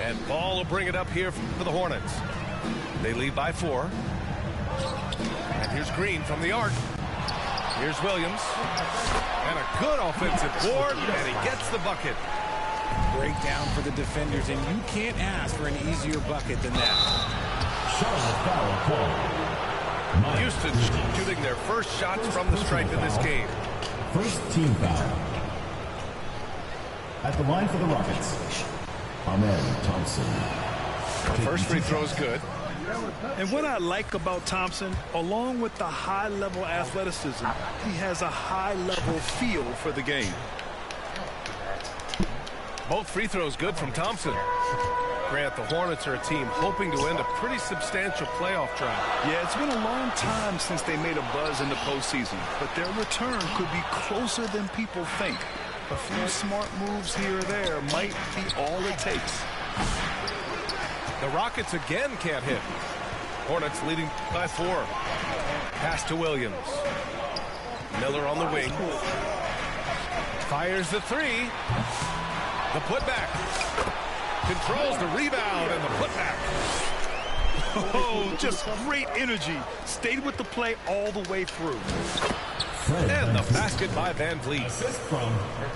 And Ball will bring it up here for the Hornets. They lead by 4. And here's Green from the arc. Here's Williams. And a good offensive board, and he gets the bucket. Breakdown for the defenders, and you can't ask for an easier bucket than that. Houston shooting their first shots from the stripe in this game. First team foul. At the line for the Rockets, Ahmed Thompson. First free throw is good. And what I like about Thompson, along with the high-level athleticism, he has a high-level feel for the game. Both free throws good from Thompson. Grant, the Hornets are a team hoping to end a pretty substantial playoff drive. Yeah, it's been a long time since they made a buzz in the postseason, but their return could be closer than people think. A few smart moves here or there might be all it takes. The Rockets again can't hit. Hornets leading by 4. Pass to Williams. Miller on the wing. Fires the 3. The putback. Controls the rebound and the putback. Oh, just great energy. Stayed with the play all the way through. And the basket by Van Vliet.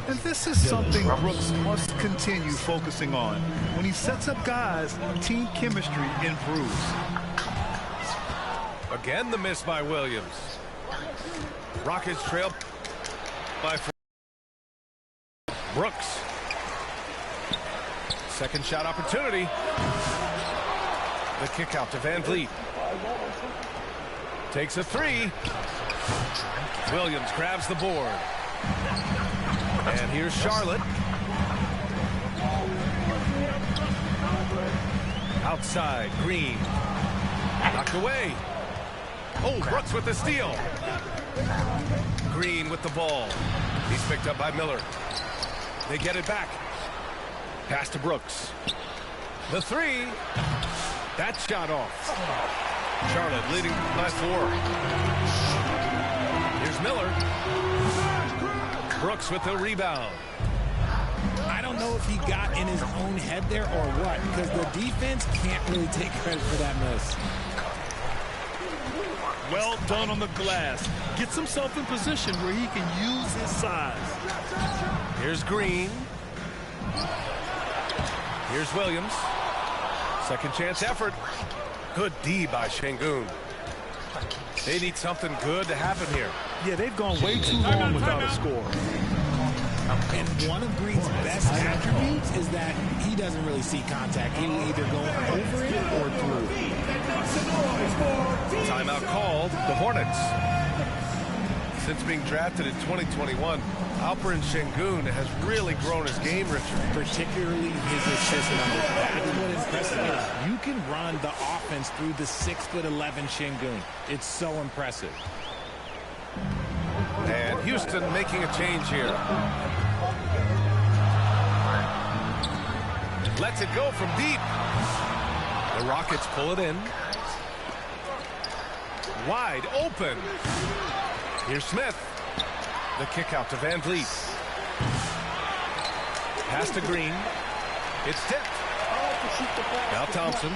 And this is something Brooks must continue focusing on. When he sets up guys, team chemistry improves. Again, the miss by Williams. Rockets trail by 4. Brooks. Second shot opportunity. The kick out to Van Vliet. Takes a 3. Williams grabs the board. And here's Charlotte. Outside, Green. Knocked away. Oh, Brooks with the steal. Green with the ball. He's picked up by Miller. They get it back. Pass to Brooks. The 3. That shot off. Charlotte leading by 4. Here's Miller. Brooks with the rebound. I don't know if he got in his own head there or what, because the defense can't really take credit for that miss. Well done on the glass. Gets himself in position where he can use his size. Here's Green. Here's Williams. Second chance effort. Good D by Şengün. They need something good to happen here. Yeah, they've gone way too long without a score. And one of Green's best attributes is that he doesn't really see contact. He will either go over it or through. Timeout called. The Hornets. Since being drafted in 2021, Alperen Şengün has really grown his game, Richard. Particularly his assist numbers. That's what impresses me. You can run the offense through the 6'11" Şengün. It's so impressive. And Houston making a change here. Lets it go from deep. The Rockets pull it in. Wide open. Here's Smith. The kick out to Van Vliet. Pass to Green. It's tipped. Now Thompson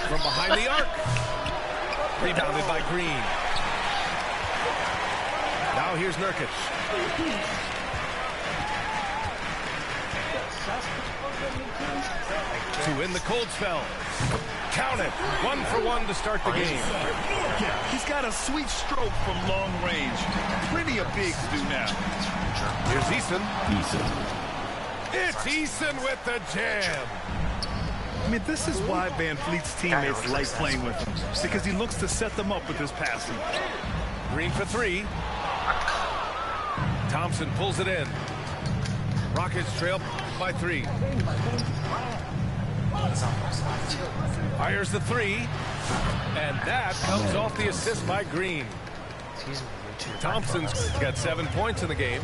from behind the arc. Rebounded by Green. Now here's Nurkic. To win the cold spell. Count it. 1 for 1 to start the game. He's got a sweet stroke from long range. Plenty of bigs do now. Here's Eason. It's Eason with the jam. I mean, this is why Van Vliet's teammates like playing with him, because he looks to set them up with his passing. Green for 3. Thompson pulls it in. Rockets trail by 3. Fires the 3. And that comes off the assist by Green. Thompson's got 7 points in the game.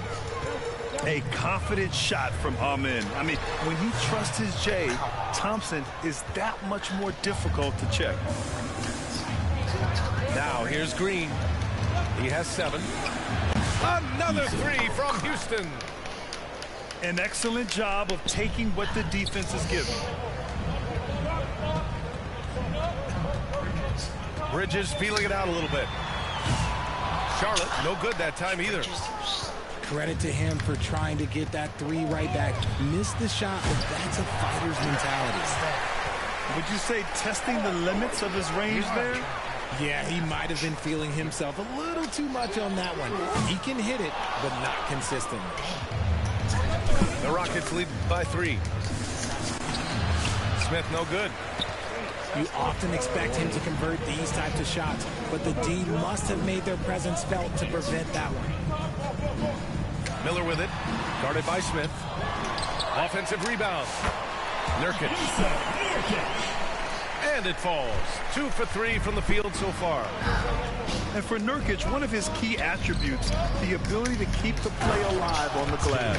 A confident shot from Amin. I mean, when he trusts his J, Thompson is that much more difficult to check. Now here's Green. He has 7. Another 3 from Houston. An excellent job of taking what the defense is giving. Bridges feeling it out a little bit. Charlotte, no good that time either. Credit to him for trying to get that three right back. Missed the shot, but that's a fighter's mentality. Would you say testing the limits of his range there? Yeah, he might have been feeling himself a little too much on that one. He can hit it, but not consistently. The Rockets lead by 3. Smith, no good. You often expect him to convert these types of shots, but the D must have made their presence felt to prevent that one. Miller with it, guarded by Smith. Offensive rebound. Nurkic. And it falls. 2 for 3 from the field so far. And for Nurkic, one of his key attributes, the ability to keep the play alive on the glass.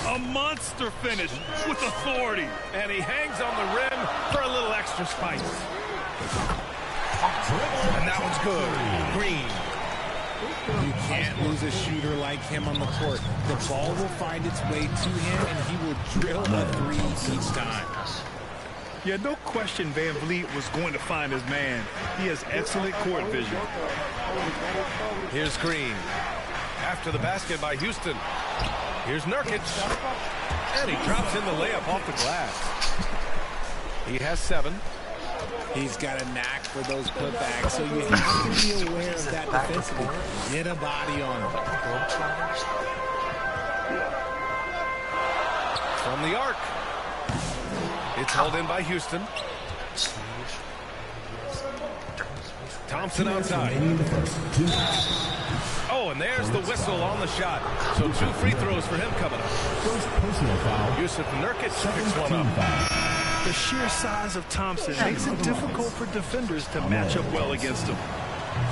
A monster finish with authority. And he hangs on the rim for a little extra spice. And that one's good. Green. You can't lose a shooter like him on the court. The ball will find its way to him, and he will drill a three each time. Yeah, no question Van Vliet was going to find his man. He has excellent court vision. Here's Green. After the basket by Houston. Here's Nurkic. And he drops in the layup off the glass. He has 7. He's got a knack for those putbacks, so you have to be aware of that defensively. Get a body on him. From the arc. It's held in by Houston. Thompson outside. Oh, and there's the whistle on the shot. So 2 free throws for him coming up. First personal foul. Yusuf Nurkic picks one up. The sheer size of Thompson makes it difficult for defenders to match up well against him.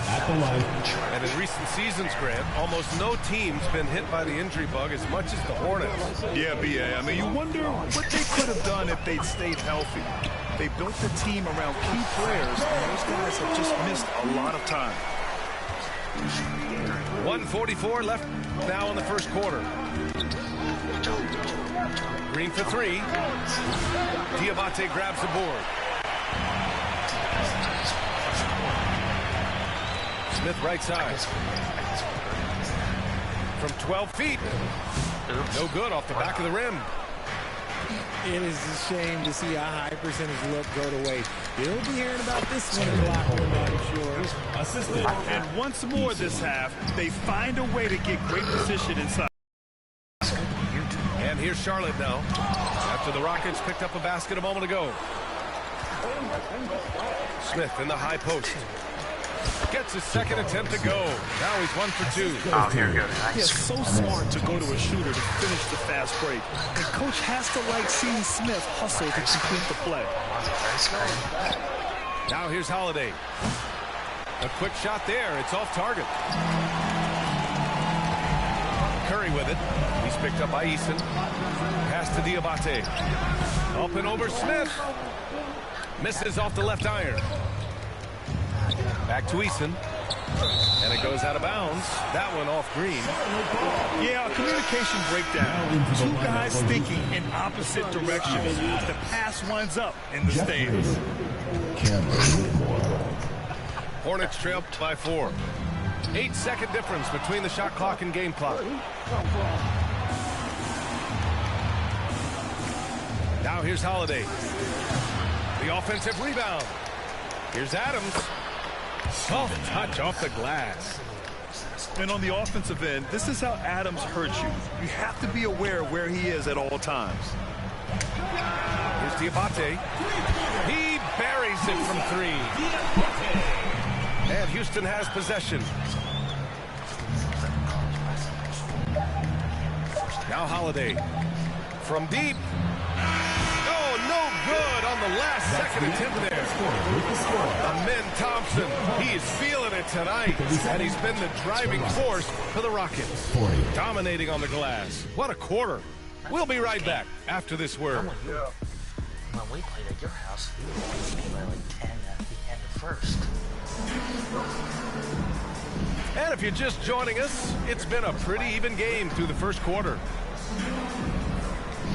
At the line. And in recent seasons, Grant, almost no team's been hit by the injury bug as much as the Hornets. Yeah, B.A. I mean, you wonder what they could have done if they'd stayed healthy. They built the team around key players, and those guys have just missed a lot of time. 1:44 left now in the first quarter. Green for 3. Diabate grabs the board. Smith right side. From 12 feet. No good off the back of the rim. It is a shame to see a high percentage look go to waste. You'll be hearing about this one in the locker room, I'm sure. Assisted. And once more this half, they find a way to get great position inside. And here's Charlotte now. After the Rockets picked up a basket a moment ago. Smith in the high post. Gets his second attempt to go. Now he's 1 for 2. Oh, you're good. Yeah, so smart to go to a shooter to finish the fast break. And coach has to like seeing Smith hustle to complete the play. Now here's Holiday. A quick shot there. It's off target. Curry with it. He's picked up by Eason. Pass to Diabate. Up and over Smith. Misses off the left iron. Back to Eason. And it goes out of bounds. That one off Green. Yeah, a communication breakdown. 2 guys thinking in opposite directions. The pass winds up in the stands. Hornets trail by 4. 8-second difference between the shot clock and game clock. Now here's Holiday. The offensive rebound. Here's Adams. Soft touch off the glass. And on the offensive end, this is how Adams hurts you. You have to be aware of where he is at all times. Here's Diabate. He buries it from 3. And Houston has possession. Now Holiday. From deep. Oh, no good on the last second attempt there. Amen Thompson. He is feeling it tonight. And he's been the driving force for the Rockets. Dominating on the glass. What a quarter. We'll be right back after this word. When we played at your house, we were by like 10 at the end of first. And if you're just joining us, it's been a pretty even game through the first quarter.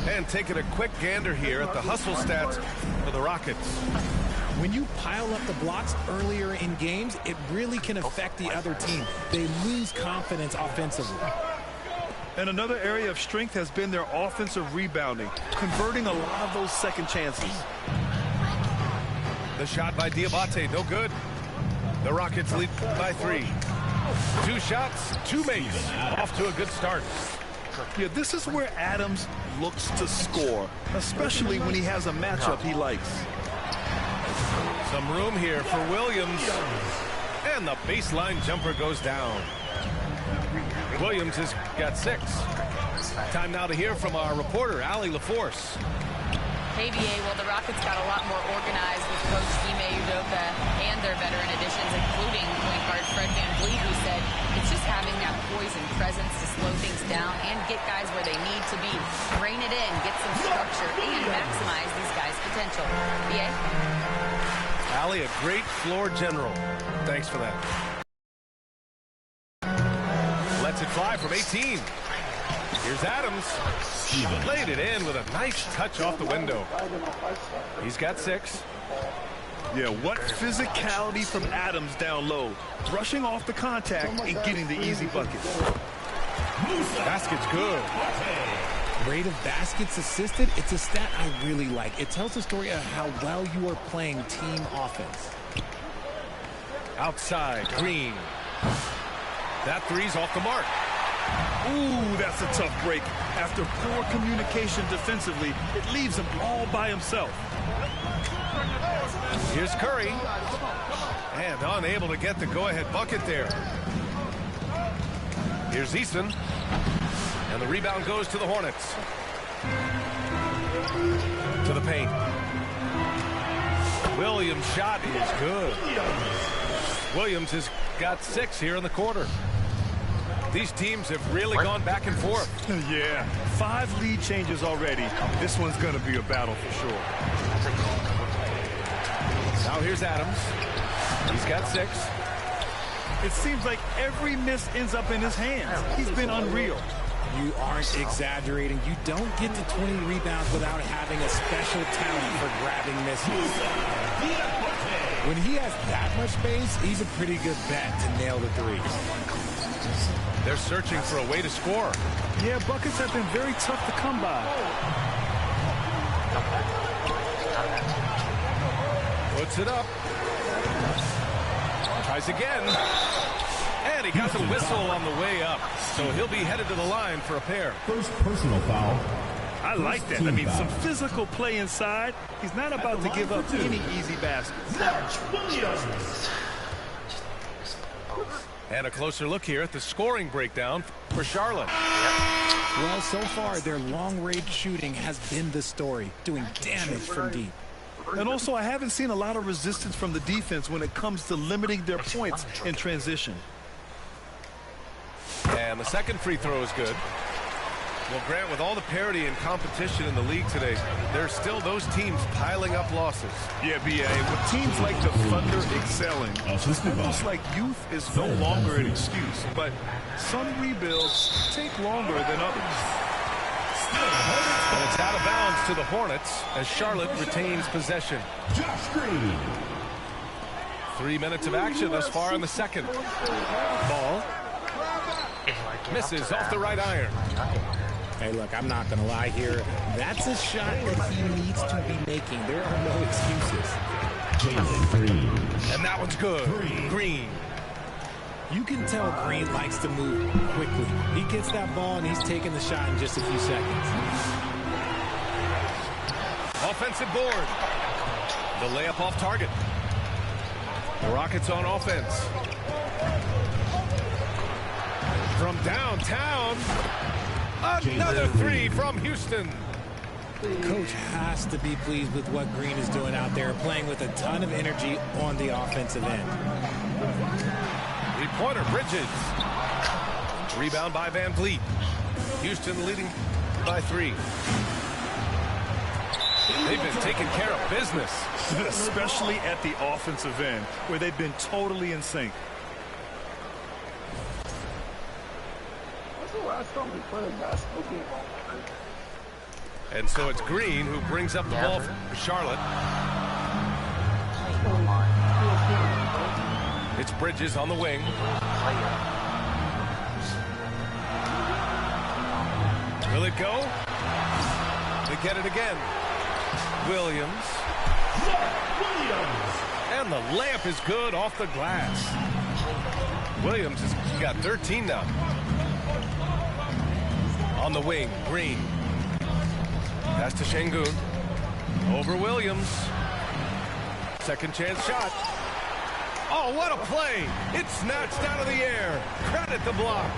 And taking a quick gander here at the hustle stats for the Rockets. When you pile up the blocks earlier in games, it really can affect the other team. They lose confidence offensively. And another area of strength has been their offensive rebounding, converting a lot of those second chances. The shot by Diabate, no good. The Rockets lead by 3. 2 shots, 2 makes. Off to a good start. Yeah, this is where Adams looks to score, especially when he has a matchup he likes. Some room here for Williams. And the baseline jumper goes down. Williams has got 6. Time now to hear from our reporter, Allie LaForce. Hey, BA, well, the Rockets got a lot more organized with Coach Ime Udoka and their veteran additions, including point guard Fred VanVleet, who said it's just having that poise and presence to slow things down and get guys where they need to be. Rein it in, get some structure, and maximize these guys' potential. BA? Allie, a great floor general. Thanks for that. Lets it fly from 18. Here's Adams. Laid it in with a nice touch off the window. He's got 6. Yeah, what physicality from Adams down low. Brushing off the contact and getting the easy bucket. Basket's good. Rate of baskets assisted, it's a stat I really like. It tells the story of how well you are playing team offense. Outside, Green. That 3's off the mark. Ooh, that's a tough break. After poor communication defensively, it leaves him all by himself. Here's Curry. And unable to get the go-ahead bucket there. Here's Eason. And the rebound goes to the Hornets. To the paint. Williams' shot is good. Williams has got 6 here in the quarter. These teams have really gone back and forth. Yeah, 5 lead changes already. This one's going to be a battle for sure. Now here's Adams. He's got 6. It seems like every miss ends up in his hands. He's been unreal. You aren't exaggerating. You don't get to 20 rebounds without having a special talent for grabbing misses. When he has that much space, he's a pretty good bet to nail the 3. They're searching for a way to score. Yeah, buckets have been very tough to come by. Puts it up. Tries again. And he got the whistle on the way up. So he'll be headed to the line for a pair. First personal foul. I like that. I mean, some physical play inside. He's not about to give up any easy baskets. And a closer look here at the scoring breakdown for Charlotte. Well, so far, their long-range shooting has been the story, doing damage from deep. And also, I haven't seen a lot of resistance from the defense when it comes to limiting their points in transition. And the second free throw is good. Well, Grant, with all the parity and competition in the league today, there's still those teams piling up losses. Yeah, B.A., with teams like the Thunder excelling, it's almost like youth is no longer an excuse. But some rebuilds take longer than others. And it's out of bounds to the Hornets as Charlotte retains possession. Josh Green. 3 minutes of action thus far in the second. Ball misses off the right iron. Hey, look, I'm not going to lie here. That's a shot that he needs to be making. There are no excuses. Jalen Green. And that one's good. Green. You can tell Green likes to move quickly. He gets that ball, and he's taking the shot in just a few seconds. Offensive board. The layup off target. The Rockets on offense. From downtown. Another 3 from Houston. Coach has to be pleased with what Green is doing out there, playing with a ton of energy on the offensive end. Three-pointer, Bridges. Rebound by VanVleet. Houston leading by 3. They've been taking care of business. Especially at the offensive end, where they've been totally in sync. Last time we played a basketball game. And so it's Green who brings up the ball for Charlotte. It's Bridges on the wing. Will it go? They get it again. Williams. And the layup is good off the glass. Williams has got 13 now. On the wing, Green. Pass to Şengün. Over Williams. Second chance shot. Oh, what a play! It's snatched out of the air. Credit the block.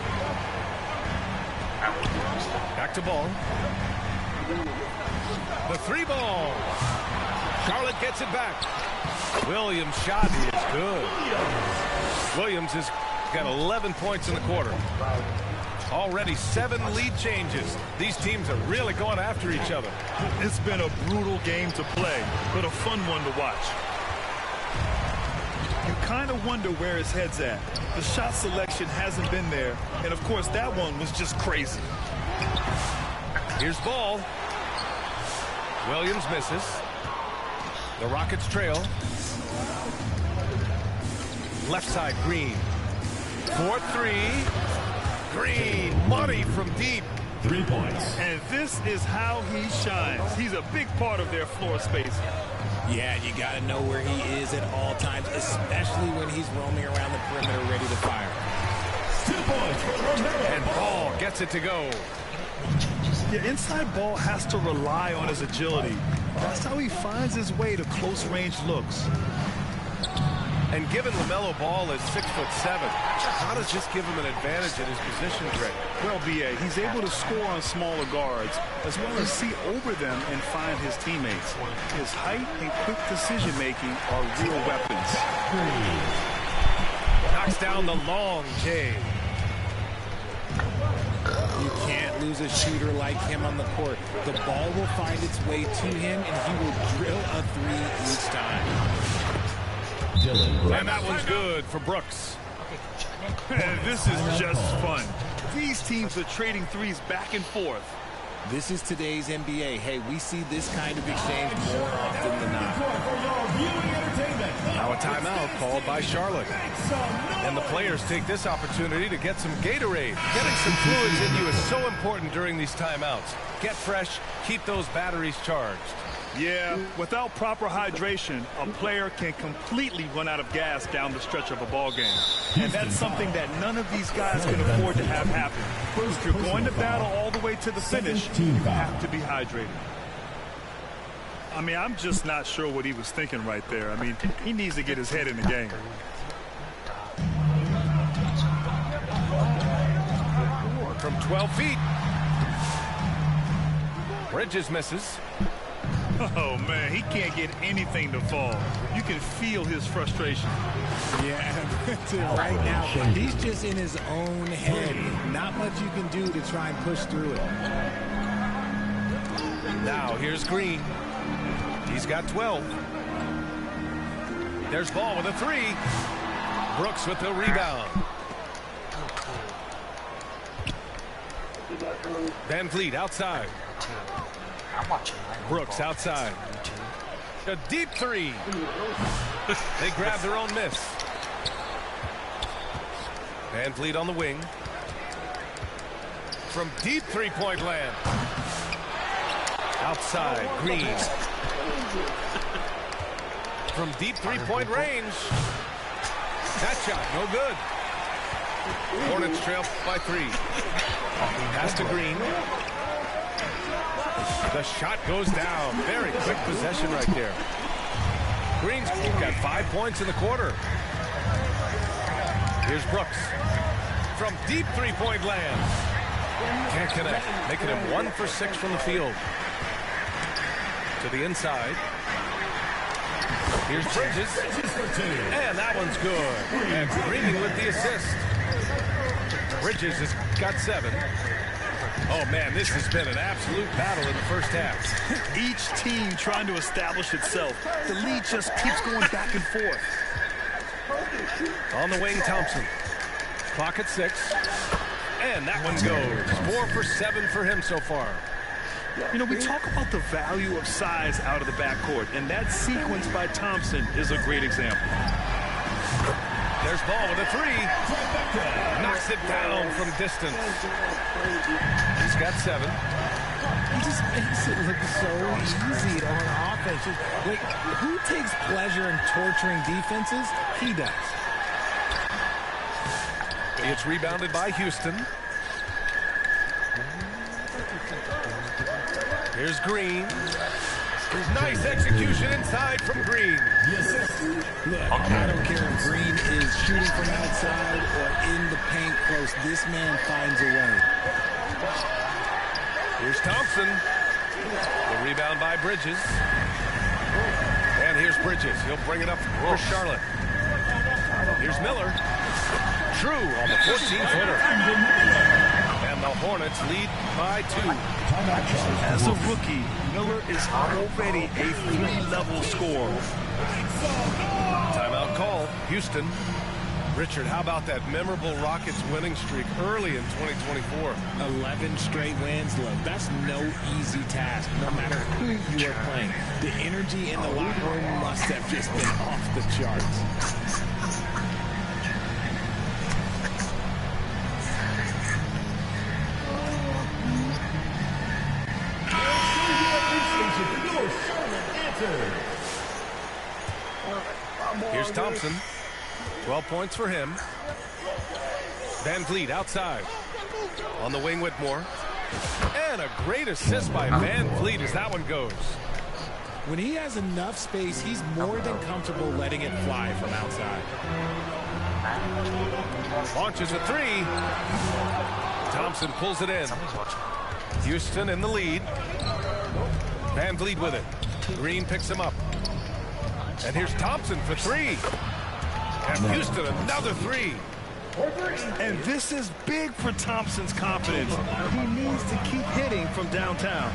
Back to Ball. The three ball. Charlotte gets it back. Williams' shot is good. Williams has got 11 points in the quarter. Already 7 lead changes. These teams are really going after each other. It's been a brutal game to play, but a fun one to watch. You kind of wonder where his head's at. The shot selection hasn't been there, and of course that one was just crazy. Here's Ball. Williams misses. The Rockets trail. Left side, Green. 4-3. Green, money from deep. 3 points. And this is how he shines. He's a big part of their floor space. Yeah, you got to know where he is at all times, especially when he's roaming around the perimeter ready to fire. 2 points for Romero. And Ball gets it to go. The inside Ball has to rely on his agility. That's how he finds his way to close-range looks. And given LaMelo Ball is 6'7", how does this give him an advantage in his position, Greg? Well, B.A., he's able to score on smaller guards, as well as see over them and find his teammates. His height and quick decision-making are real weapons. Knocks down the long J. You can't lose a shooter like him on the court. The ball will find its way to him, and he will drill a three each time. And that one's good for Brooks. This is just fun. These teams are trading threes back and forth. This is today's NBA. Hey, we see this kind of exchange more often than not. Now a timeout called by Charlotte. And the players take this opportunity to get some Gatorade. Getting some fluids in you is so important during these timeouts. Get fresh, keep those batteries charged. Yeah, without proper hydration, a player can completely run out of gas down the stretch of a ball game. And that's something that none of these guys can afford to have happen. If you're going to battle all the way to the finish, you have to be hydrated. I mean, I'm just not sure what he was thinking right there. I mean, he needs to get his head in the game. From 12 feet. Bridges misses. Oh, man, he can't get anything to fall. You can feel his frustration. Yeah, right now, he's just in his own head. Not much you can do to try and push through it. Now, here's Green. He's got 12. There's Ball with a 3. Brooks with the rebound. Van Vliet outside. Brooks outside. A deep 3. They grab their own miss. Van Vliet on the wing. From deep three-point land. Outside, Green. From deep three-point range. That shot, no good. Hornets trail by 3. Pass to Green. The shot goes down. Very quick possession right there. Green's got 5 points in the quarter. Here's Brooks. From deep three-point land. Can't connect. Making him 1 for 6 from the field. To the inside. Here's Bridges. And that one's good. And Green with the assist. Bridges has got 7. Oh, man, this has been an absolute battle in the first half. Each team trying to establish itself. The lead just keeps going back and forth. On the wing, Thompson. Clock at 6. And that one goes. 4 for 7 for him so far. You know, we talk about the value of size out of the backcourt, and that sequence by Thompson is a great example. There's Ball with a three. Knocks it down from distance. He's got 7. He just makes it look so easy on offense. Like, who takes pleasure in torturing defenses? He does. It's rebounded by Houston. Here's Green. Nice execution inside from Green. Look, I don't care if Green is shooting from outside or in the paint close. This man finds a way. Here's Thompson. The rebound by Bridges. And here's Bridges. He'll bring it up for Charlotte. Here's Miller. True on the 14-footer. And the Hornets lead by 2. As a rookie, Miller is already a 3-level scorer. Timeout call. Houston. Richard, how about that memorable Rockets winning streak early in 2024? 11 straight wins. Look, that's no easy task, no matter who you are playing. The energy in the locker room must have just been off the charts. Here's Thompson. 12 points for him. Van Vliet outside. On the wing, Whitmore. And a great assist by Van Vliet as that one goes. When he has enough space, he's more than comfortable letting it fly from outside. Launches a 3. Thompson pulls it in. Houston in the lead. Van Vliet with it. Green picks him up. And here's Thompson for 3. And Houston another 3. And this is big for Thompson's confidence. He needs to keep hitting from downtown.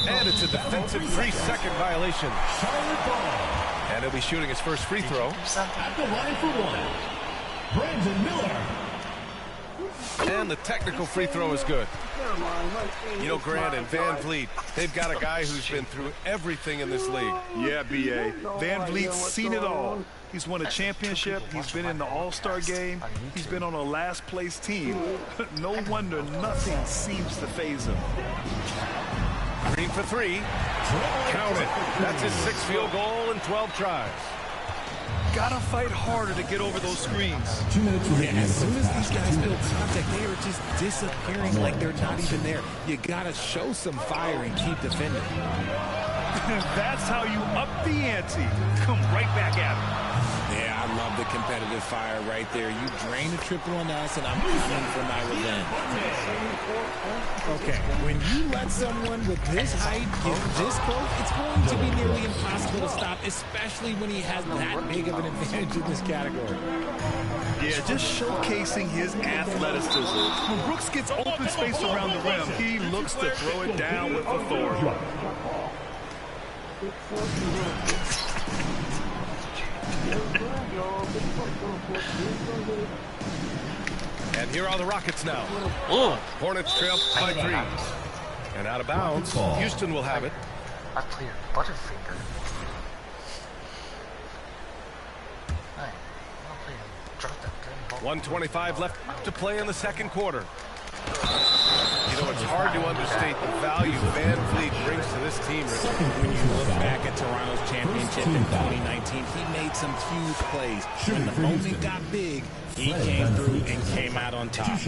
And it's a defensive 3-second violation. And he'll be shooting his first free throw. At the line for 1, Brandon Miller. And the technical free throw is good. You know, Grant and Van Vliet, they've got a guy who's been through everything in this league. Yeah, B.A. Van Vliet's seen it all. He's won a championship. He's been in the All-Star game. He's been on a last-place team. No wonder nothing seems to faze him. Green for 3. Count it. That's his 6th field goal in 12 tries. Gotta fight harder to get over those screens. 2 minutes remaining. As soon as these guys build contact, they are just disappearing like they're not even there. You gotta show some fire and keep defending. That's how you up the ante. Come right back at him. Yeah, I love the competitive fire right there. You drain a triple on us, and I'm coming for my revenge. Okay, when you let someone with this height get this close, it's going to be nearly impossible to stop, especially when he has that big of an advantage in this category. Yeah, just showcasing his athleticism. When Brooks gets open space around the rim, he looks to throw it down with authority. And here are the Rockets now. Hornets trail by 3. And out of bounds, Houston will have it. I played Butterfinger. 1:25 left to play in the second quarter. You know, it's hard to understate the value Van Vliet brings to this team. When you look back at Toronto's championship in 2019, he made some huge plays. When the moment got big, he came through and came out on top.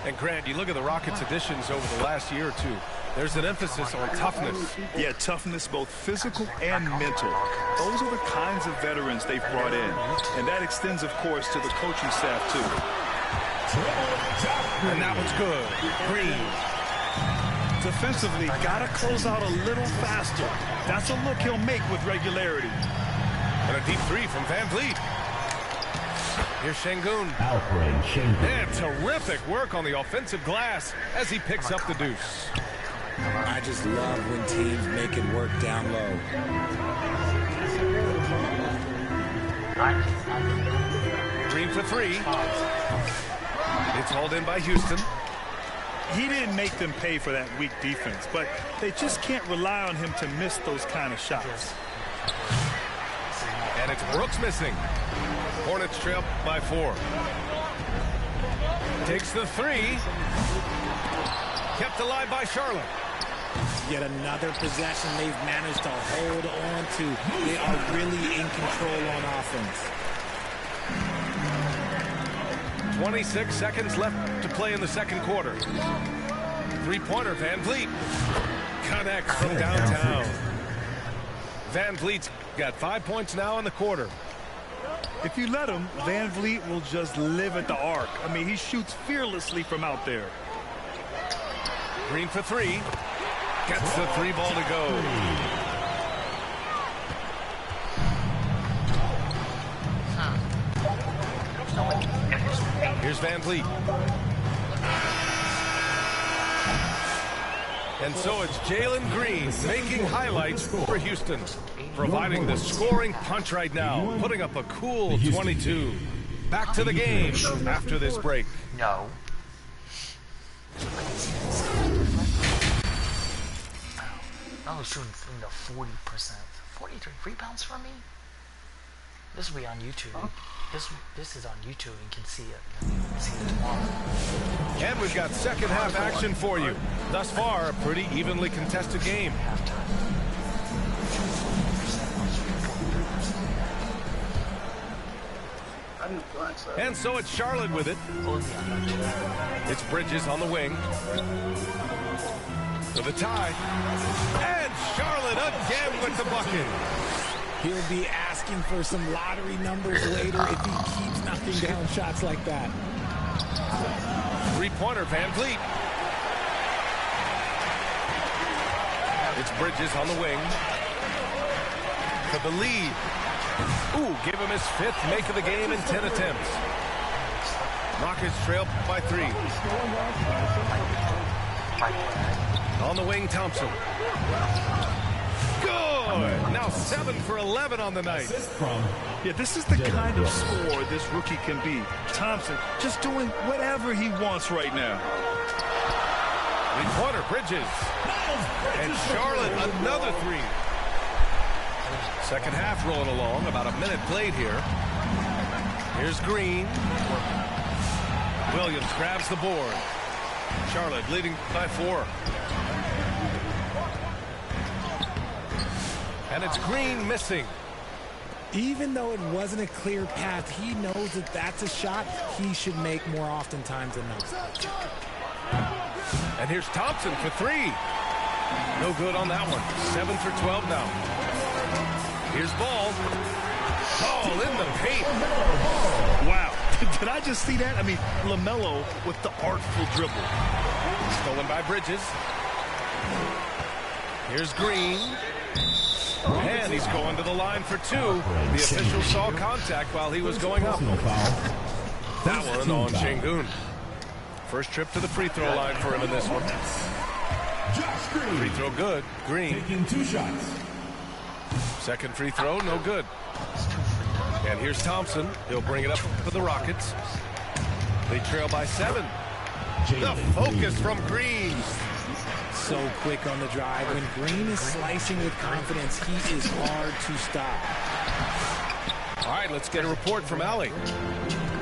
And Grant, you look at the Rockets' additions over the last year or two. There's an emphasis on toughness. Yeah, toughness, both physical and mental. Those are the kinds of veterans they've brought in. And that extends, of course, to the coaching staff, too. And that one's good. Green. Defensively, gotta close out a little faster. That's a look he'll make with regularity. And a deep 3 from Van Vliet. Here's Şengün. Alfred Şengün. And terrific work on the offensive glass as he picks up the deuce. I just love when teams make it work down low. Green for 3. It's hauled in by Houston. He didn't make them pay for that weak defense, but they just can't rely on him to miss those kind of shots. And it's Brooks missing. Hornets trail by 4. Takes the 3. Kept alive by Charlotte. Yet another possession they've managed to hold on to. They are really in control on offense. 26 seconds left to play in the second quarter. Three-pointer, Van Vliet. Connects from downtown. Van Vliet's got 5 points now in the quarter. If you let him, Van Vliet will just live at the arc. I mean, he shoots fearlessly from out there. Green for 3. Gets the 3 ball to go. Here's Van Vliet. And so it's Jalen Green making highlights for Houston, providing the scoring punch right now, putting up a cool 22. Back to the game after this break. No. I was shooting 40%. 43 rebounds for me? This will be on YouTube. This is on YouTube. You can see it. You can see it tomorrow. And we've got second half action for you. Thus far, a pretty evenly contested game. And so it's Charlotte with it. It's Bridges on the wing. To the tie. And Charlotte again with the bucket. He'll be asking for some lottery numbers later if he keeps knocking down shots like that. Three-pointer, Van Vliet. It's Bridges on the wing. For the lead. Ooh, give him his 5th make of the game in 10 attempts. Rockets trail by 3. On the wing, Thompson. Good! Now 7 for 11 on the night. Yeah, this is the kind of score this rookie can be. Thompson just doing whatever he wants right now. Three-pointer, Bridges. And Charlotte, another 3. Second half rolling along, about a minute played here. Here's Green. Williams grabs the board. Charlotte leading by 4. And it's Green missing. Even though it wasn't a clear path, he knows that that's a shot he should make more oftentimes than not. And here's Thompson for 3. No good on that one. 7 for 12 now. Here's Ball. Ball in the paint. Wow. Did I just see that? I mean, LaMelo with the artful dribble. Stolen by Bridges. Here's Green. And he's going to the line for 2. The official saw contact while he was going up. That one on Şengün. First trip to the free throw line for him in this one. Free throw good. Green. Taking 2 shots. Second free throw, no good. And here's Thompson. He'll bring it up for the Rockets. They trail by 7. The focus from Green. So quick on the drive. When Green is slicing with confidence, he is hard to stop. All right, let's get a report from Allie.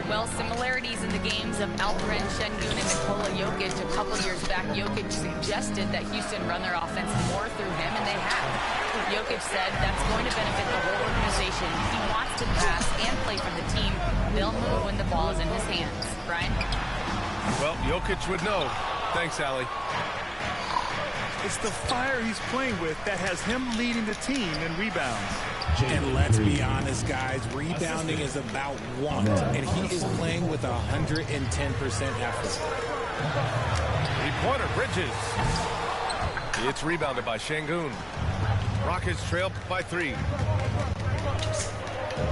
Well, similarities in the games of Alperen Şengün and Nikola Jokic. A couple years back, Jokic suggested that Houston run their offense more through him, and they have. Jokic said that's going to benefit the whole organization. He wants to pass and play for the team. They'll move when the ball is in his hands. Brian? Well, Jokic would know. Thanks, Allie. It's the fire he's playing with that has him leading the team in rebounds. And let's be honest, guys, rebounding is about want, and he is playing with 110% effort. Three-pointer, Bridges. It's rebounded by Şengün. Rockets trail by 3.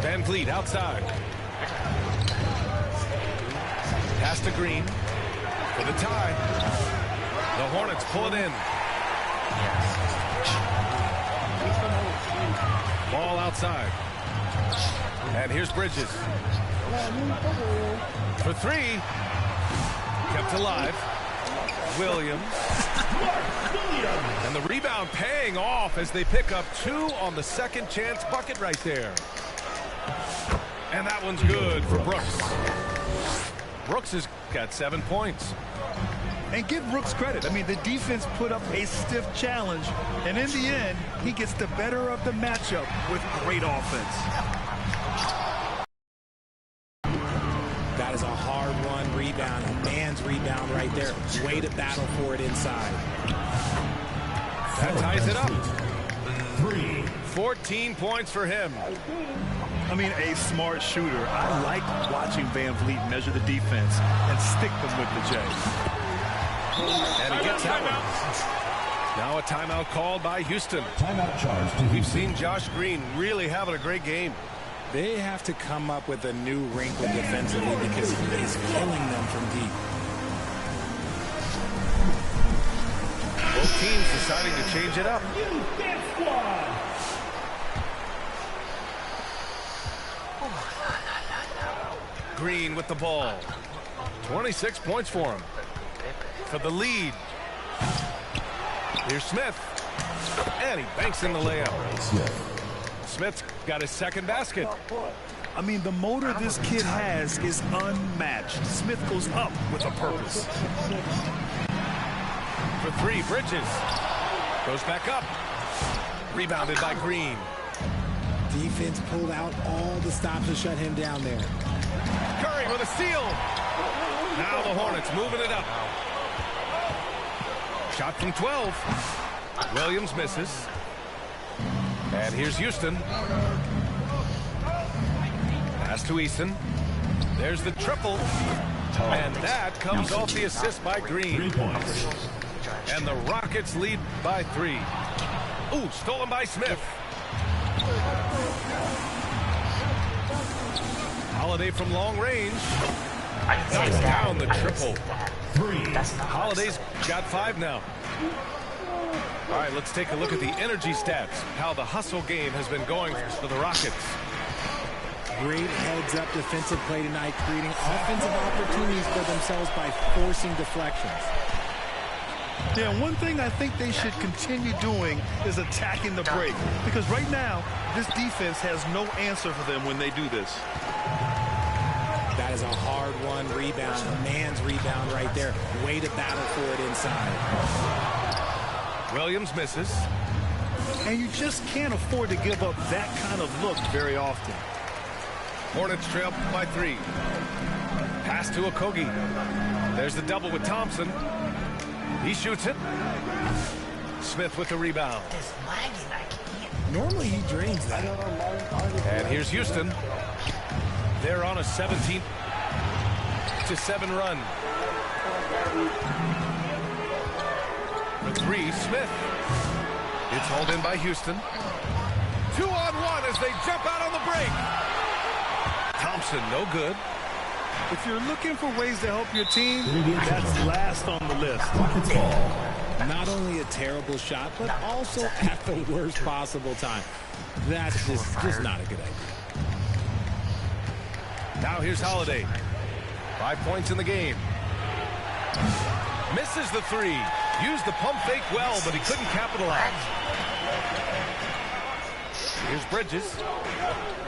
Van Vliet outside. Pass to Green for the tie. The Hornets pull it in. Ball outside. And here's Bridges. For 3. Kept alive. Williams. And the rebound paying off as they pick up 2 on the second chance bucket right there. And that one's good for Brooks. Brooks has got 7 points. And give Brooks credit. I mean, the defense put up a stiff challenge, and in the end, he gets the better of the matchup with great offense. That is a hard-won rebound, a man's rebound right there. Way to battle for it inside. That ties it up. 14 points for him. I mean, a smart shooter. I like watching Van Vliet measure the defense and stick them with the J. And he gets that one. Now a timeout called by Houston. Timeout charge to We've Houston. seen Josh Green really having a great game. They have to come up with a new wrinkle defensively because he is killing them from deep. Both teams deciding to change it up. Green with the ball. 26 points for him. For the lead. Here's Smith. And he banks in the layup. Smith's got his second basket. I mean, the motor this kid has is unmatched. Smith goes up with a purpose. For 3, Bridges. Goes back up. Rebounded by Green. Defense pulled out all the stops to shut him down there. Curry with a steal. Now the Hornets moving it up. Shot from 12. Williams misses. And here's Houston. Pass to Eason. There's the triple. And that comes off the assist by Green. 3 points. And the Rockets lead by 3. Ooh, stolen by Smith. Holiday from long range. Knocks down the triple. Holiday's got 5 now. All right, let's take a look at the energy stats. How the hustle game has been going for the Rockets. Great heads-up defensive play tonight, creating offensive opportunities for themselves by forcing deflections. Yeah, one thing I think they should continue doing is attacking the break. Because right now, this defense has no answer for them when they do this. That is a hard-won rebound, a man's rebound right there. Way to battle for it inside. Williams misses. And you just can't afford to give up that kind of look very often. Hornets trail by 3. Pass to Okogie. There's the double with Thompson. He shoots it. Smith with the rebound. Normally he drains that. And here's Houston. They're on a 17-7 run. For 3, Smith. It's hauled in by Houston. 2-on-1 as they jump out on the break. Thompson, no good. If you're looking for ways to help your team, that's last on the list. Not only a terrible shot, but also at the worst possible time. That's just not a good idea. Now here's Holiday. 5 points in the game. Misses the 3. Used the pump fake well, but he couldn't capitalize. Here's Bridges.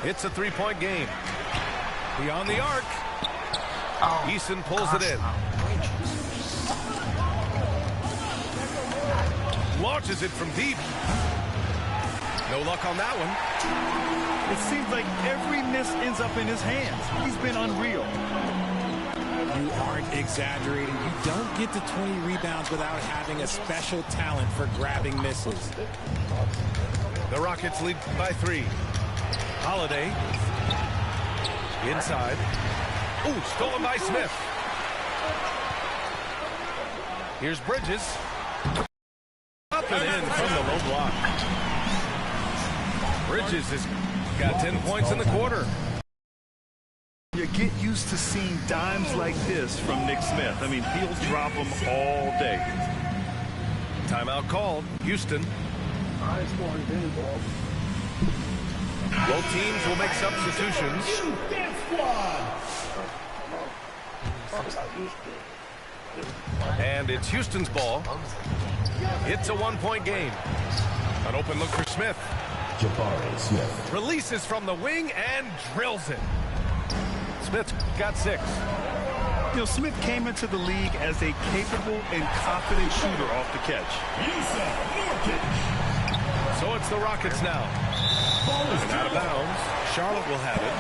It's a 3-point game. Beyond the arc. Eason pulls it in. Launches it from deep. No luck on that one. It seems like every miss ends up in his hands. He's been unreal. You aren't exaggerating. You don't get to 20 rebounds without having a special talent for grabbing misses. The Rockets lead by 3. Holiday. Inside. Ooh, stolen by Smith. Here's Bridges. Up and in from the low block. Bridges has got 10 points in the quarter. You get used to seeing dimes like this from Nick Smith. I mean, he'll drop them all day. Timeout called. Houston. Both teams will make substitutions. And it's Houston's ball. It's a 1-point game. An open look for Smith. Jabari Smith. Releases from the wing and drills it. Smith got 6. You know, Smith came into the league as a capable and confident shooter off the catch. So it's the Rockets now. And out of bounds. Charlotte will have it.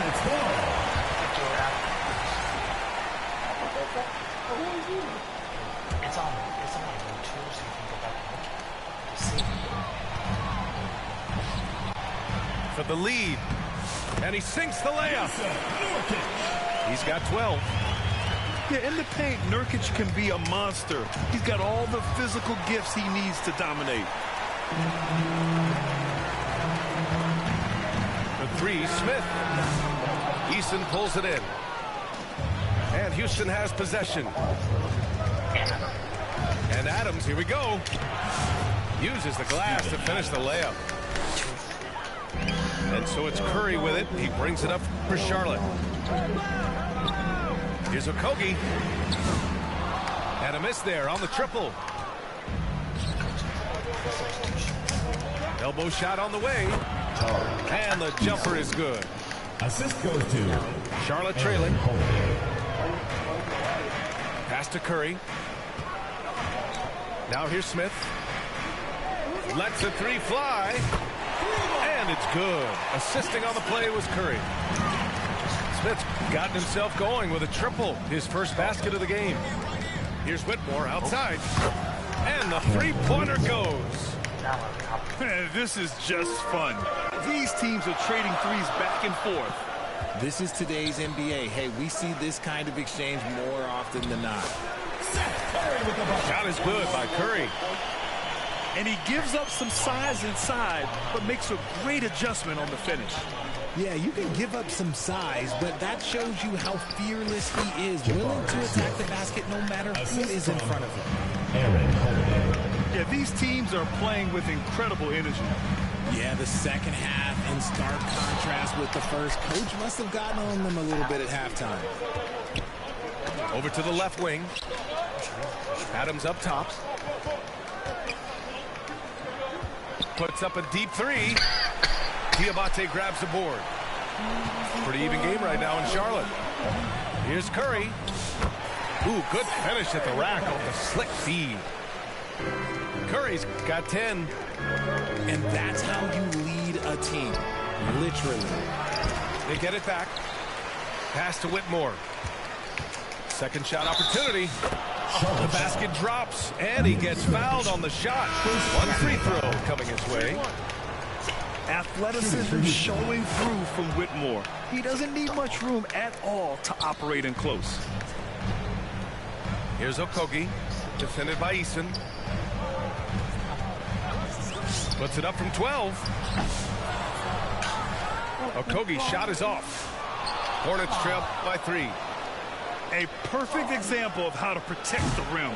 It's on YouTube, so you can go back and look at it. See. For the lead. And he sinks the layup. He's got 12. Yeah, in the paint, Nurkic can be a monster. He's got all the physical gifts he needs to dominate. The 3, Smith. Eason pulls it in. And Houston has possession. And Adams, here we go. Uses the glass to finish the layup. And so it's Curry with it. He brings it up for Charlotte. Here's Okogie. And a miss there on the triple. Elbow shot on the way. And the jumper is good. Assist goes to Charlotte trailing. Pass to Curry. Now here's Smith. Lets the 3 fly. And it's good. Assisting on the play was Curry. Smith's gotten himself going with a triple. His first basket of the game. Here's Whitmore outside. And the 3-pointer goes. This is just fun. These teams are trading threes back and forth. This is today's NBA. Hey, we see this kind of exchange more often than not. Shot is good by Curry. And he gives up some size inside, but makes a great adjustment on the finish. Yeah, you can give up some size, but that shows you how fearless he is, willing to attack the basket no matter who is in front of him. Yeah, these teams are playing with incredible energy. Yeah, the second half in stark contrast with the first. Coach must have gotten on them a little bit at halftime. Over to the left wing. Adams up top. Puts up a deep 3. Diabate grabs the board. Pretty even game right now in Charlotte. Here's Curry. Ooh, good finish at the rack off the slick feed. Curry's got 10. And that's how you lead a team. Literally. They get it back. Pass to Whitmore. Second shot opportunity. The basket drops, and he gets fouled on the shot. One free throw coming his way. Athleticism showing through from Whitmore. He doesn't need much room at all to operate in close. Here's Okogie, defended by Eason. Puts it up from 12. Okogie's shot is off. Hornets trail by 3. A perfect example of how to protect the rim.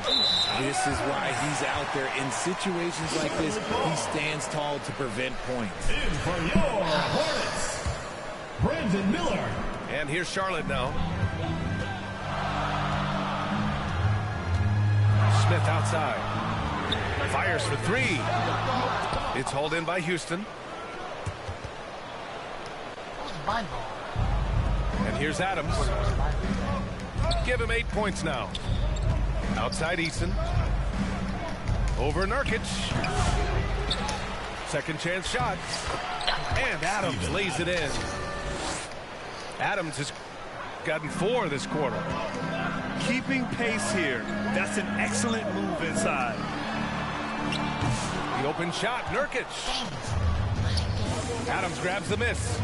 This is why he's out there. In situations like this, he stands tall to prevent points. In for your Hornets, Brandon Miller. And here's Charlotte now. Smith outside. Fires for 3. It's hauled in by Houston. And here's Adams. Give him 8 points now. Outside Eason. Over Nurkic. Second chance shot. And Adams lays it in. Adams has gotten 4 this quarter. Keeping pace here. That's an excellent move inside. The open shot, Nurkic. Adams grabs the miss.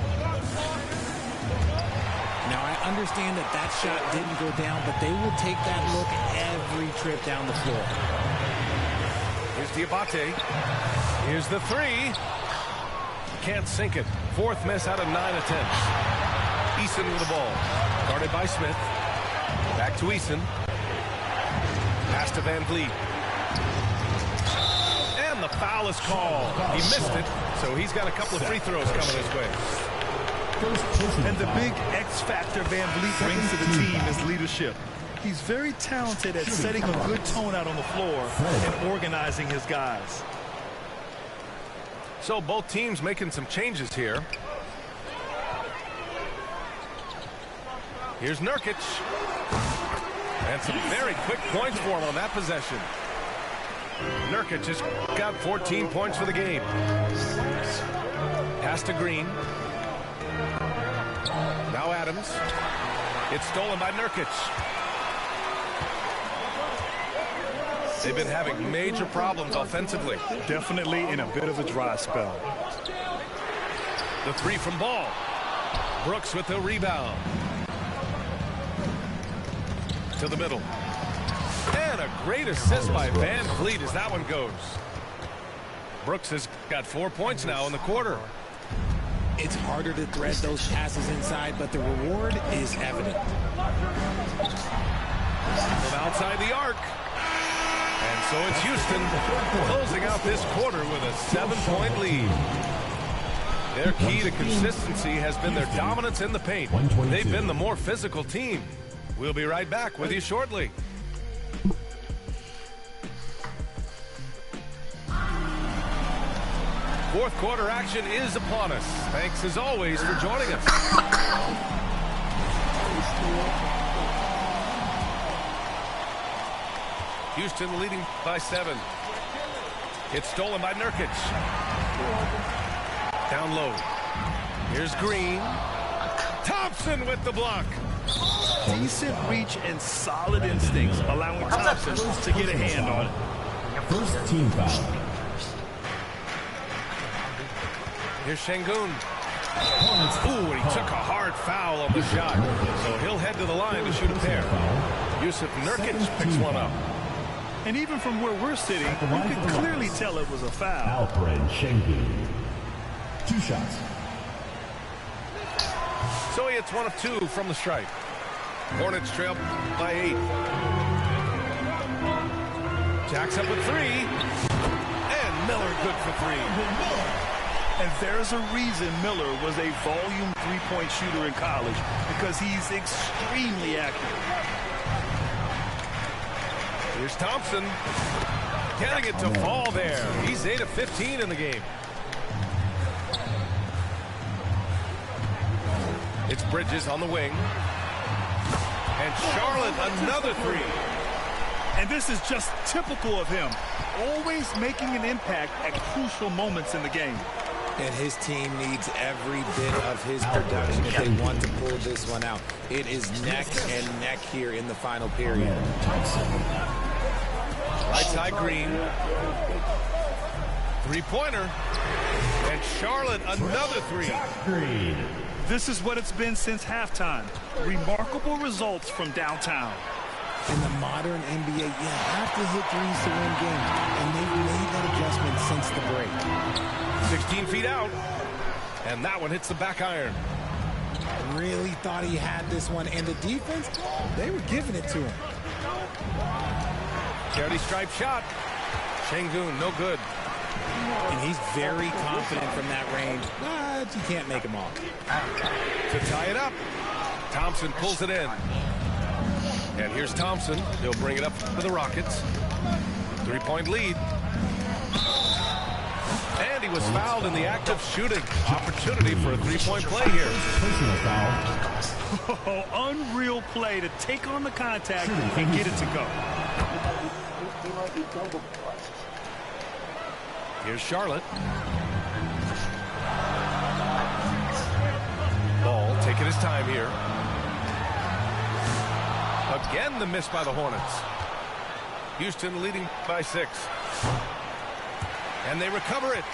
Now, I understand that that shot didn't go down, but they will take that look every trip down the floor. Here's Diabate. Here's the 3. Can't sink it. 4th miss out of 9 attempts. Eason with the ball. Guarded by Smith. Back to Eason. Pass to Van Vliet. And the foul is called. He missed it, so he's got a couple of free throws coming his way. And the big X factor Van Vliet brings to the team is leadership. He's very talented at setting a good tone out on the floor and organizing his guys. So both teams making some changes here. Here's Nurkic. And some very quick points for him on that possession. Nurkic just got 14 points for the game. Pass to Green. Now Adams. It's stolen by Nurkic. They've been having major problems offensively. Definitely in a bit of a dry spell. The three from Ball. Brooks with the rebound. To the middle. And a great assist by Van Vliet as that one goes. Brooks has got 4 points now in the quarter. It's harder to thread those passes inside, but the reward is evident. From outside the arc. And so it's Houston closing out this quarter with a 7-point lead. Their key to consistency has been their dominance in the paint. They've been the more physical team. We'll be right back with you shortly. Fourth quarter action is upon us. Thanks as always for joining us. Houston leading by 7. It's stolen by Nurkic. Down low. Here's Green. Thompson with the block. Decent reach and solid instincts, allowing Thompson to get a hand on it. First team foul. Here's Şengün. Ooh, and he took a hard foul on the shot. So he'll head to the line to shoot a pair. Yusuf Nurkic picks one up. And even from where we're sitting, you can clearly tell it was a foul. Alfred Şengün. 2 shots. So he hits 1 of 2 from the stripe. Hornets trail by 8. Jacks up with 3. And Miller good for 3. And there's a reason Miller was a volume three-point shooter in college, because he's extremely accurate. Here's Thompson. Getting it to fall there. He's 8 of 15 in the game. It's Bridges on the wing. And Charlotte, another 3. And this is just typical of him, always making an impact at crucial moments in the game. And his team needs every bit of his production if they want to pull this one out. It is neck and neck here in the final period. Right side Green. 3-pointer. And Charlotte, another 3. This is what it's been since halftime. Remarkable results from downtown. In the modern NBA, you have to hit threes to win games, and they've made that adjustment since the break. 16 feet out, and that one hits the back iron. Really thought he had this one, and the defense, they were giving it to him. Charity stripe shot. Şengün, no good. And he's very confident from that range, but you can't make him all. To tie it up, Thompson pulls it in. And here's Thompson. He'll bring it up to the Rockets. 3-point lead. And he was fouled in the act of shooting. Opportunity for a 3-point play here. Oh, unreal play to take on the contact and get it to go. Here's Charlotte. Ball taking his time here. Again, the miss by the Hornets. Houston leading by 6. And they recover it.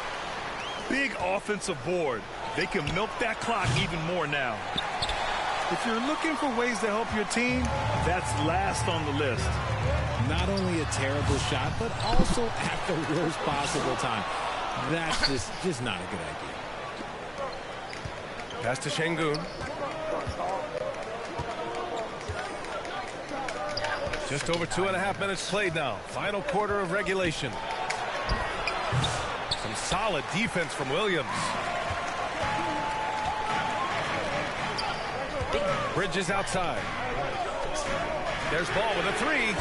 Big offensive board. They can milk that clock even more now. If you're looking for ways to help your team, that's last on the list. Not only a terrible shot, but also at the worst possible time. That's just not a good idea. Pass to Şengün. Just over 2.5 minutes played now. Final quarter of regulation. Some solid defense from Williams. Bridges outside. There's Ball with a three.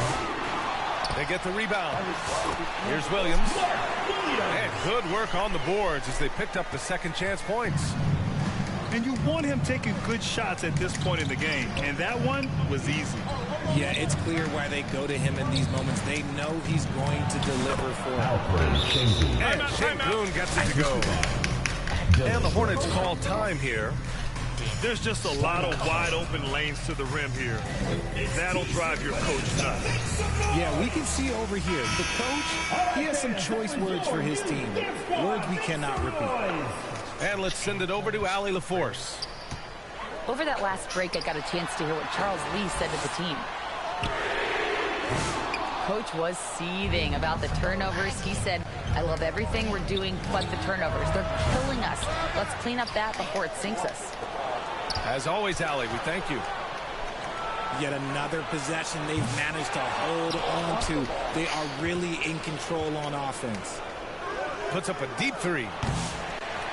They get the rebound. Here's Williams. And good work on the boards as they picked up the second chance points. And you want him taking good shots at this point in the game. And that one was easy. Yeah, it's clear why they go to him in these moments. They know he's going to deliver for them. And Şengün gets it to go. And the Hornets call time here. There's just a lot of wide open lanes to the rim here. That'll drive your coach nuts. Yeah, we can see over here. The coach, he has some choice words for his team. Words we cannot repeat. And let's send it over to Allie LaForce. Over that last break, I got a chance to hear what Charles Lee said to the team. Coach was seething about the turnovers. He said, I love everything we're doing but the turnovers. They're killing us. Let's clean up that before it sinks us. As always, Allie, we thank you. Yet another possession they've managed to hold on to. They are really in control on offense. Puts up a deep three.